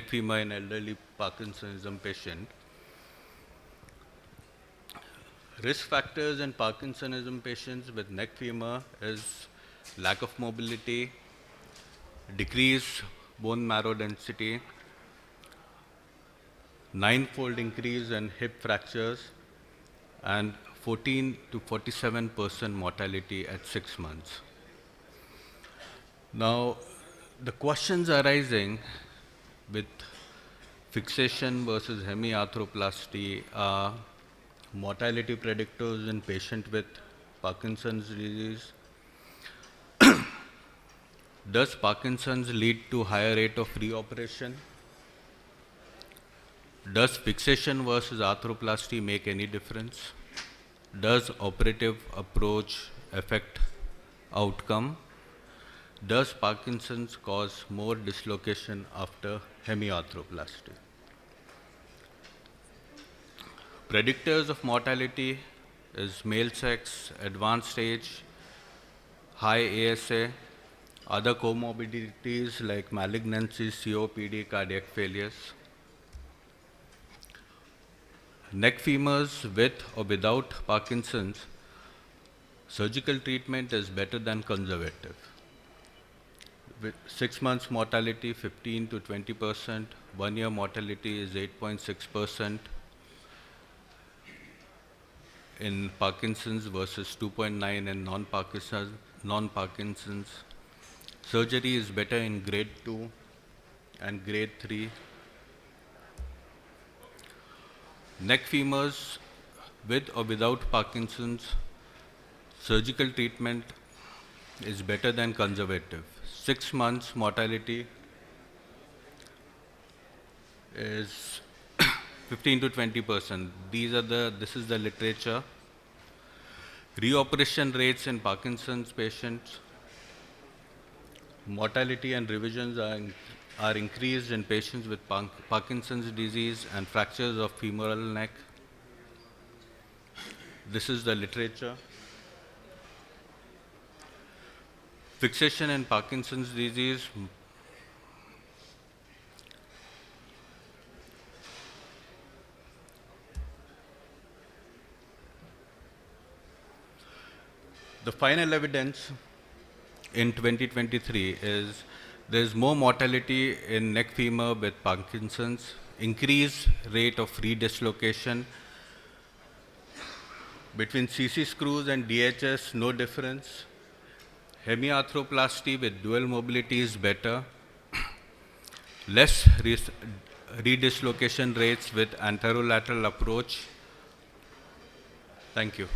neck femur in elderly Parkinsonism patient. Risk factors in Parkinsonism patients with neck femur is lack of mobility, decreased bone marrow density, 9-fold increase in hip fractures, and 14 to 47% mortality at 6 months. Now, the questions arising with fixation versus hemiarthroplasty are mortality predictors in patient with Parkinson's disease. Does Parkinson's lead to higher rate of reoperation? Does fixation versus arthroplasty make any difference? Does operative approach affect outcome? Does Parkinson's cause more dislocation after hemiarthroplasty? Predictors of mortality is male sex, advanced age, high ASA, other comorbidities like malignancies, COPD, cardiac failures. Neck femurs with or without Parkinson's, surgical treatment is better than conservative. With 6 months mortality, 15 to 20%, 1 year mortality is 8.6% in Parkinson's versus 2.9 in non-Parkinson's. Surgery is better in grade 2 and grade 3. Neck femurs with or without Parkinson's, surgical treatment is better than conservative. 6 months mortality is 15 to 20%. This is the literature. Reoperation rates in Parkinson's patients. Mortality and revisions are increased in patients with Parkinson's disease and fractures of femoral neck. This is the literature. Fixation in Parkinson's disease. The final evidence in 2023 is there is more mortality in neck femur with Parkinson's, increased rate of redislocation. Between CC screws and DHS, no difference. Hemiarthroplasty with dual mobility is better. Less redislocation rates with anterolateral approach. Thank you.